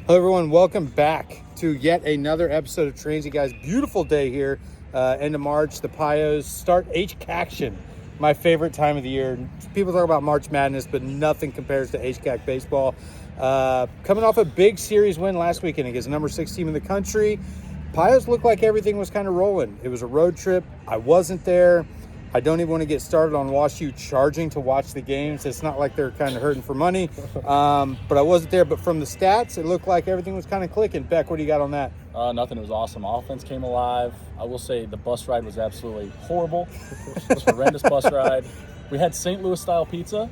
Hello, everyone. Welcome back to yet another episode of Transy, guys. Beautiful day here. End of March. The Pios start HCAC-tion, my favorite time of the year. People talk about March Madness, but nothing compares to HCAC baseball. Coming off a big series win last weekend against the number 6 team in the country. Pios looked like everything was kind of rolling. It was a road trip. I wasn't there. I don't even want to get started on WashU charging to watch the games. It's not like they're kind of hurting for money, but I wasn't there. But from the stats, it looked like everything was kind of clicking. Beck, what do you got on that? Nothing. It was awesome. Offense came alive. I will say the bus ride was absolutely horrible. It was a horrendous bus ride. We had St. Louis-style pizza.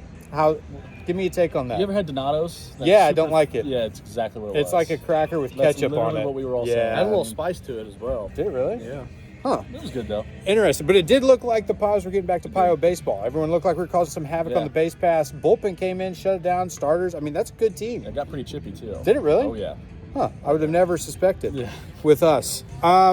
Give me a take on that. You ever had Donato's? Yeah, I don't like it. Yeah, it's exactly what it was. It's like a cracker with That's ketchup on literally it. what we were all saying. It had a little spice to it as well. Did it really? Yeah. Huh. It was good, though. Interesting. But it did look like the Pios were getting back to Pio baseball. Everyone looked like we were causing some havoc on the base pass. Bullpen came in, shut it down. Starters. I mean, that's a good team. It got pretty chippy, too. Did it really? Oh, yeah. Huh. I would have never suspected Yeah. with us.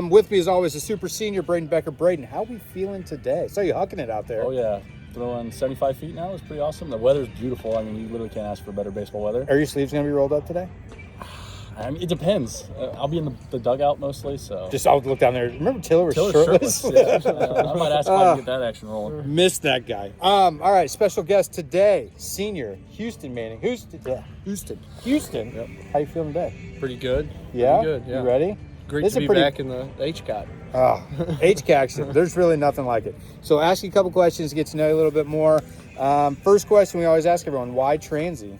With me, as always, a super senior, Braden Becker. Braden, how are we feeling today? So you hucking it out there. Oh, yeah. Throwing 75 feet now is pretty awesome. The weather's beautiful. I mean, you literally can't ask for better baseball weather. Are your sleeves going to be rolled up today? I mean, it depends. I'll be in the dugout mostly, so. I'll look down there. Remember Tiller was shirtless? Yeah. I might ask if I can get that action rolling. Missed that guy. All right, special guest today, senior Houston Manning. Houston. Yep. How you feeling today? Pretty good. Yeah? Pretty good, yeah. You ready? Great This to is be a pretty- back in the HCAC. HCAC, there's really nothing like it. So ask you a couple questions to get to know you a little bit more. First question we always ask everyone, why Transy?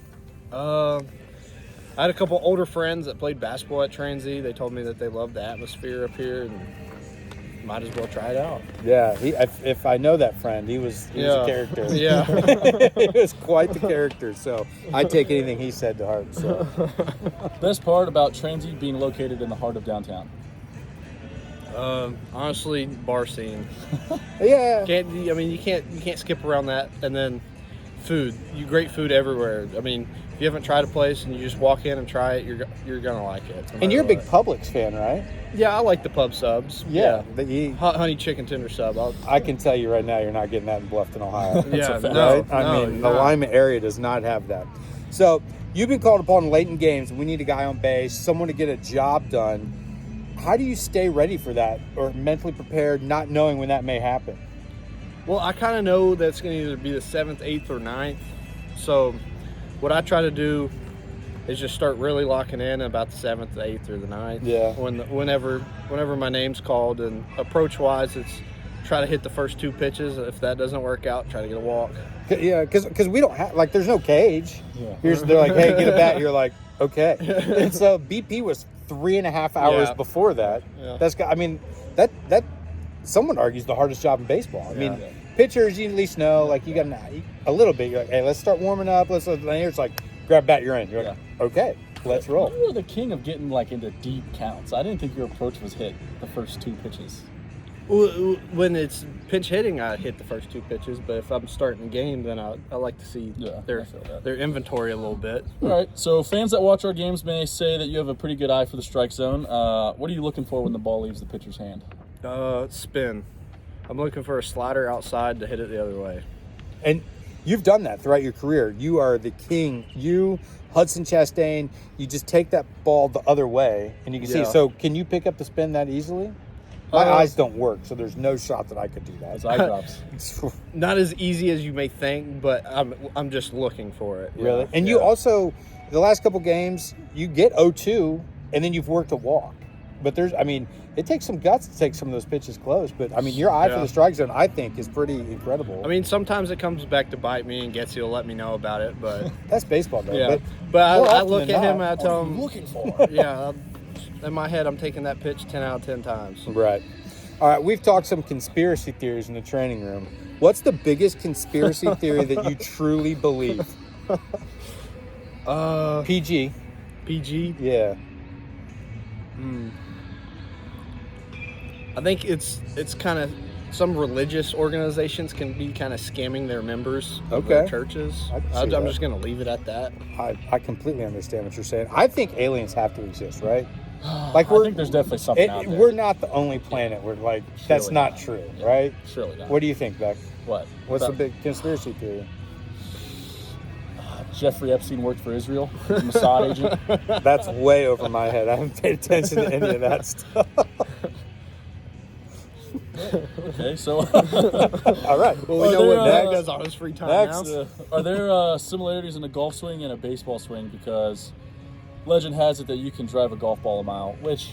I had a couple older friends that played basketball at Transy. They told me that they loved the atmosphere up here and might as well try it out. Yeah, if I know that friend, he was a character. Yeah. He was quite the character, so I take anything he said to heart. So. Best part about Transy being located in the heart of downtown? Honestly, bar scene. Yeah. You can't skip around that. And then food. Great food everywhere. I mean, if you haven't tried a place and you just walk in and try it, you're gonna like it. no And you're a matter big what. Publix fan, right? Yeah, I like the pub subs. Yeah. Hot honey chicken tender sub. I can tell you right now, you're not getting that in Bluffton, Ohio. Yeah, Right? no, I mean, the you're not. Lima area does not have that. So you've been called upon late in games. We need a guy on base, someone to get a job done. How do you stay ready for that or mentally prepared, not knowing when that may happen? Well, I kind of know that's going to either be the 7th, 8th, or 9th. So what I try to do is just start really locking in about the 7th, the 8th, or the 9th. Yeah. Whenever my name's called. And approach-wise, it's try to hit the first 2 pitches. If that doesn't work out, try to get a walk. Yeah, because we don't have, there's no cage. Yeah. They're like, hey, get a bat. You're like, okay. And so BP was 3.5 hours Yeah. before that. Yeah. That someone argues the hardest job in baseball. I mean, Yeah. pitchers, you at least know, you got a little bit. You're like, hey, let's start warming up. And here it's like, grab bat, you're in. You're like, okay, let's roll. You were the king of getting into deep counts. I didn't think your approach was hit the first 2 pitches. When it's pinch hitting, I hit the first 2 pitches. But if I'm starting a game, then I like to see I feel that. their inventory a little bit. All right, so fans that watch our games may say that you have a pretty good eye for the strike zone. What are you looking for when the ball leaves the pitcher's hand? Spin. I'm looking for a slider outside to hit it the other way. And you've done that throughout your career. You are the king. You, Hudson Chastain, you just take that ball the other way, and you can see. Yeah. So can you pick up the spin that easily? My eyes don't work, so there's no shot that I could do Those that. eye drops. Not as easy as you may think, but I'm just looking for it. Really? And you also, the last couple games, you get 0-2, and then you've worked a walk. But it takes some guts to take some of those pitches close. But, your eye for the strike zone, I think, is pretty incredible. Sometimes it comes back to bite me, and Getsy will let me know about it, but That's baseball, though. yeah. But more I often look than at him not- and I tell him, Looking for. yeah, in my head, I'm taking that pitch 10 out of 10 times. Right. All right, we've talked some conspiracy theories in the training room. What's the biggest conspiracy theory that you truly believe? PG. PG? Yeah. I think it's kind of some religious organizations can be kind of scamming their members of their Okay. churches. I can see I'm that. just going to leave it at that. I completely understand what you're saying. I think aliens have to exist, right? I think there's definitely something out there. We're not the only planet where that's Surely not not. true, right? Surely not. What do you think, Beck? What? What's the About- big conspiracy theory? Jeffrey Epstein worked for Israel, Mossad agent. That's way over my head. I haven't paid attention to any of that stuff. Okay, so All right. Well, we Are know there, what Matt uh, does on his free time next, now. are there similarities in a golf swing and a baseball swing? Because legend has it that you can drive a golf ball a mile, which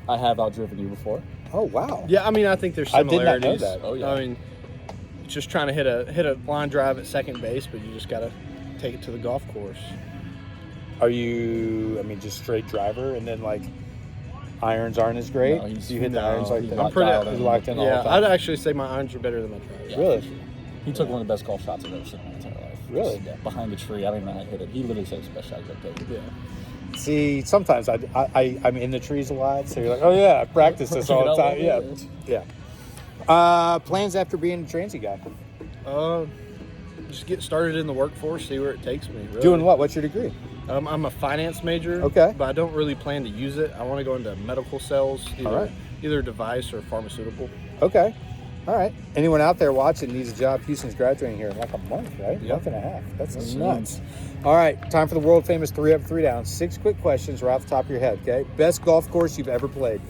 I have outdriven you before. Oh, wow. Yeah, I mean, I think there's I did not know similarities. that. Oh, yeah. I mean, just trying to hit a line drive at second base, but you just got to take it to the golf course. Are you, just straight driver and then, like, irons aren't as great? No, he's- You hit the no, irons like he's that? not I'm pretty- dialed in. He's locked in all Yeah, the I'd time? actually say my irons are better than my drive. Yeah, Really? for sure. He took one of the best golf shots I've ever seen in my entire life. Really? Just, yeah, behind the tree. I don't even know how he hit it. He literally said it's the best shot he's ever taken. Yeah. See, sometimes I'm in the trees a lot, so you're like, oh, yeah, I practice this all the time. Yeah. Plans after being a Transy guy? Just get started in the workforce, see where it takes me. Really. Doing what? What's your degree? I'm a finance major. Okay. But I don't really plan to use it. I want to go into medical sales, All right. either device or pharmaceutical. Okay. All right. Anyone out there watching needs a job? Houston's graduating here in like a month, right? Yep. Month and a half. That's That's nuts. All right. Time for the world famous 3 up, 3 down. 6 quick questions right off the top of your head, okay? Best golf course you've ever played?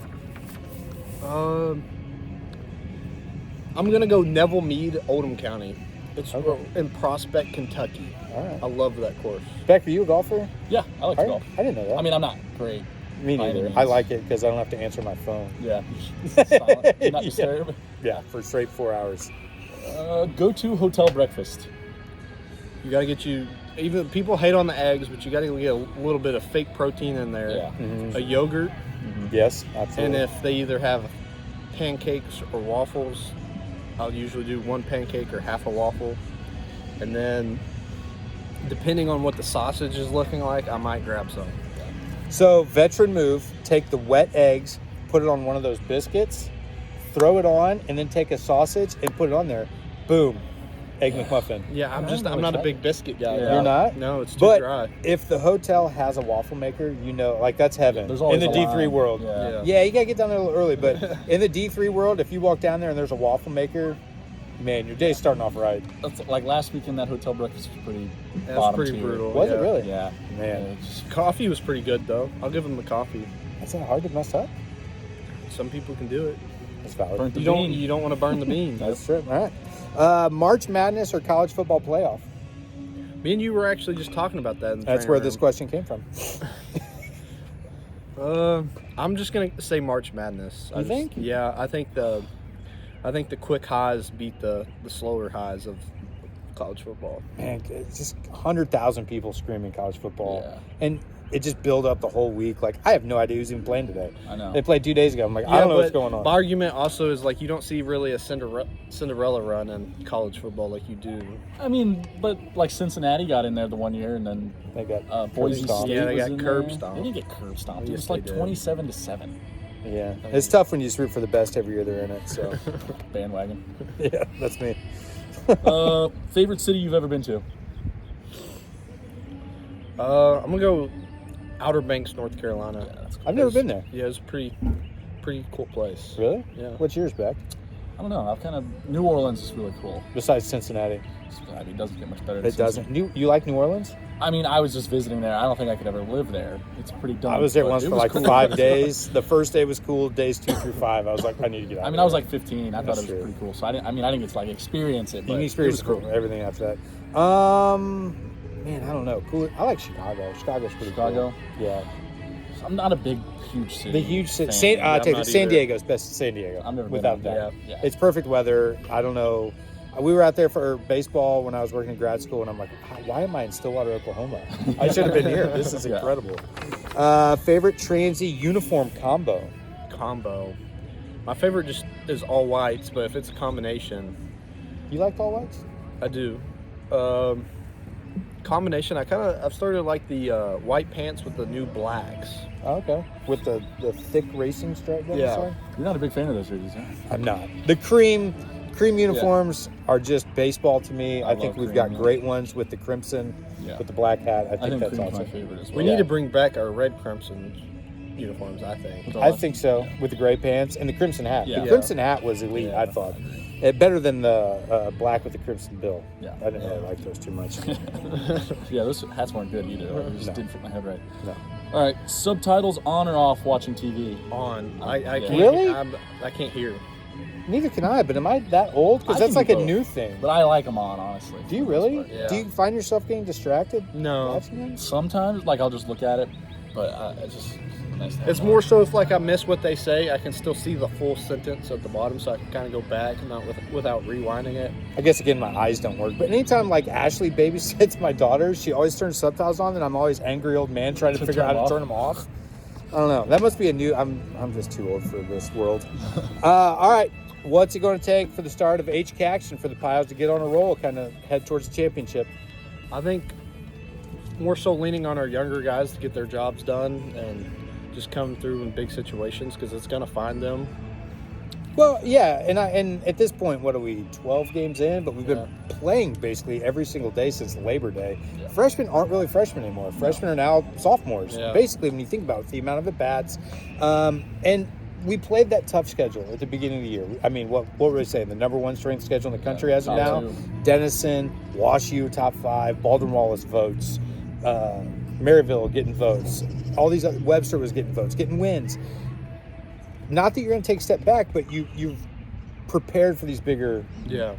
I'm gonna go Neville Mead, Oldham County. It's Okay. in Prospect, Kentucky. All right. I love that course. Beck, are you a golfer? Yeah, I like to Are you? golf. I didn't know that. I mean, I'm not great. me by any neither. means. I like it because I don't have to answer my phone. Yeah. Silent. Do not Yeah. disturb. Yeah, for straight 4 hours. Go to hotel breakfast. You gotta get even people hate on the eggs, but you gotta get a little bit of fake protein in there. Yeah. Mhm. A yogurt, Yes, and absolutely. if they either have pancakes or waffles, I'll usually do 1 pancake or half a waffle. And then, depending on what the sausage is looking like, I might grab some. So, veteran move, take the wet eggs, put it on one of those biscuits, throw it on, and then take a sausage and put it on there. Boom. Egg McMuffin. Yeah, I'm don't know not a what big biscuit guy. Yeah. You're not? No, it's too But dry. if the hotel has a waffle maker, like that's heaven. There's In always the a D3 line. world. Yeah. Yeah, you gotta get down there a little early, but in the D3 world, if you walk down there and there's a waffle maker, man, your day's starting off right. That's, like last weekend, that hotel breakfast was pretty That's bottom pretty tier. brutal. Was it yeah. really? Yeah. Man. It's just- Coffee was pretty good though. I'll give them the coffee. That's not hard to mess up. Some people can do it. That's valid. Burnt the You don't. bean. You don't want to burn the beans. That's true. All right. March Madness or college football playoff? Me and you were actually just talking about that. In the That's training where this room. question came from. I'm just gonna say March Madness. You think? Yeah, I think the quick highs beat the slower highs of college football. Man, it's just 100,000 people screaming college football. Yeah. And it just built up the whole week. Like, I have no idea who's even playing today. I know. They played 2 days ago. I'm like, I don't know what's going on. My argument also is like you don't see really a Cinderella run in college football like you do. I mean, but like Cincinnati got in there the one year, and then They got Boise curb stomped. State Yeah, they was got in curb there. stomped. They didn't get curb stomped. It Yes, was like they did. 27-7. Yeah. It's tough when you just root for the best every year they're in it. So, Bandwagon. yeah, that's me. Favorite city you've ever been to? I'm gonna go Outer Banks, North Carolina. Yeah, that's cool. I've never been there. Yeah, it's a pretty cool place. Really? Yeah. What's yours, Beck? I don't know. I've kind of New Orleans is really cool. Besides Cincinnati. I mean, it doesn't get much better. Than It doesn't. Cincinnati. You like New Orleans? I mean, I was just visiting there. I don't think I could ever live there. It's pretty dumb. I was there but once it for was like cool. 5 days. The first day was cool. Days 2 through 5, I was like, I need to get out. I mean, of I was here. like 15. I thought That's it was true. pretty cool. So I didn't get to like experience it. But You can experience it was cool. everything after that. Man, I don't know. Cool. I like Chicago. Chicago's pretty Chicago? cool. Yeah. I'm not a big, huge city. The huge fan. city. I'm San not Diego's best. San Diego. I've never been without out there. that. Yeah. It's perfect weather. I don't know. We were out there for baseball when I was working in grad school, and I'm like, why am I in Stillwater, Oklahoma? I should have been here. This is Yeah. incredible. Favorite Transy uniform combo? Combo. My favorite just is all whites, but if it's a combination, You like all whites? I do. Combination. I've started to like the white pants with the new blacks. Oh, okay. With the thick racing stripe down the Yeah. side? You're not a big fan of those jerseys, huh? I'm not. The cream uniforms are just baseball to me. I think love we've cream, got yeah. great ones with the crimson, Yeah. with the black hat. I I think think that's cream's awesome. my favorite as well. We need to bring back our red crimson. uniforms, I think. I think so, with the gray pants and the crimson hat. Yeah. The crimson hat was elite, Yeah. I thought. Better than the black with the crimson bill. Yeah. I didn't really like those too much. Yeah, those hats weren't good either. Like, it just No. didn't fit my head right. No. All right, subtitles on or off watching TV? On. I can't, Really? I can't hear. Neither can I, but am I that old? Because I that's can like do a both. new thing. But I like them on, honestly. Do you for the most really? part. Yeah. Do you find yourself getting distracted No. watching them? Sometimes, like, I'll just look at it, but it's just nice to have It's on. more so if like I miss what they say, I can still see the full sentence at the bottom, so I can kind of go back, not without rewinding it. I guess, again, my eyes don't work. But anytime, like, Ashley babysits my daughter, she always turns subtitles on, and I'm always angry old man trying to figure out how to turn them off. I don't know. That must be a new... I'm just too old for this world. All right. What's it going to take for the start of HK Action for the Piles to get on a roll, kind of head towards the championship? I think more so leaning on our younger guys to get their jobs done and just come through in big situations because it's going to find them. Well, yeah, and at this point, what are we, 12 games in? But we've been Yeah. playing basically every single day since Labor Day. Yeah. Freshmen aren't really freshmen anymore. Freshmen are now sophomores, Yeah. basically, when you think about it, the amount of at-bats. And we played that tough schedule at the beginning of the year. I mean, what were we saying? The number one strength schedule in the country as of top now? two. Denison, Wash U, top 5, Baldwin Wallace votes, Maryville getting votes. All these other, Webster was getting votes, getting wins. Not that you're going to take a step back, but you've prepared for these bigger Yeah.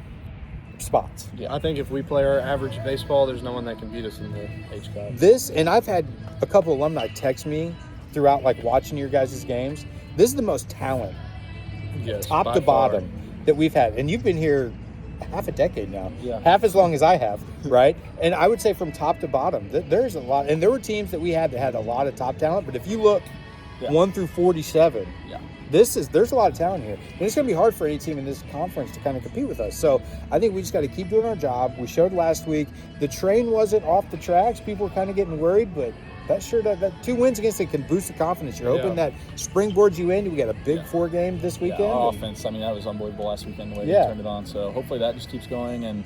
spots. Yeah. I think if we play our average baseball, there's no one that can beat us in the H Cup. This, and I've had a couple alumni text me throughout, like, watching your guys' games. This is the most talent, Yes, top by to far. bottom, that we've had. And you've been here half a decade now, Yeah. half as long as I have, right? And I would say from top to bottom, there's a lot. And there were teams that we had that had a lot of top talent. But if you look Yeah. 1 through 47, Yeah. there's a lot of talent here. And it's going to be hard for any team in this conference to kind of compete with us. So I think we just got to keep doing our job. We showed last week the train wasn't off the tracks. People were kind of getting worried, but that 2 wins against it can boost the confidence. You're hoping Yeah. that springboards you in. We got a big Yeah. 4 game this Yeah, weekend. our and- offense, I mean, that was unbelievable last weekend, the way Yeah. they turned it on. So hopefully that just keeps going. And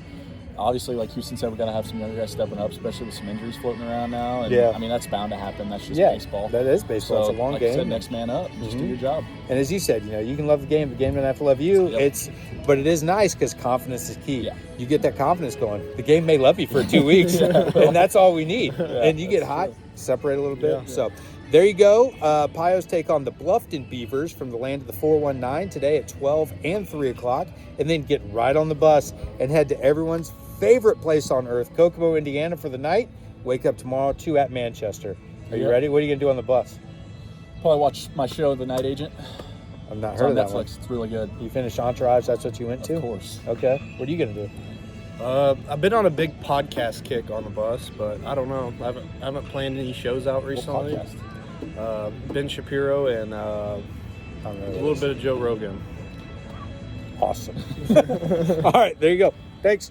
obviously, like Houston said, we're going to have some younger guys stepping up, especially with some injuries floating around now. And, Yeah. I mean, that's bound to happen. That's just Yeah, baseball. that is baseball. So, It's a long like game. I said, next man up. Just do Mhm. your job. And as you said, you can love the game doesn't have to love you. Yep. But it is nice because confidence is key. Yeah. You get that confidence going. The game may love you for 2 weeks, and that's all we need. And you get hot, separate a little bit. Yeah. So there you go. Pios take on the Bluffton Beavers from the land of the 419 today at 12 and 3 o'clock, and then get right on the bus and head to everyone's favorite place on earth, Kokomo, Indiana, for the night. Wake up tomorrow, 2 at Manchester. Are you Yep. ready? What are you going to do on the bus? Probably watch my show, The Night Agent. I've not It's heard on of that one. Netflix. It's really good. You finished Entourage, that's what you went to? Of course. Okay. What are you going to do? I've been on a big podcast kick on the bus, but I don't know. I haven't planned any shows out What recently. podcast? Ben Shapiro and I don't know. a little bit of Joe Rogan. Awesome. All right, there you go. Thanks.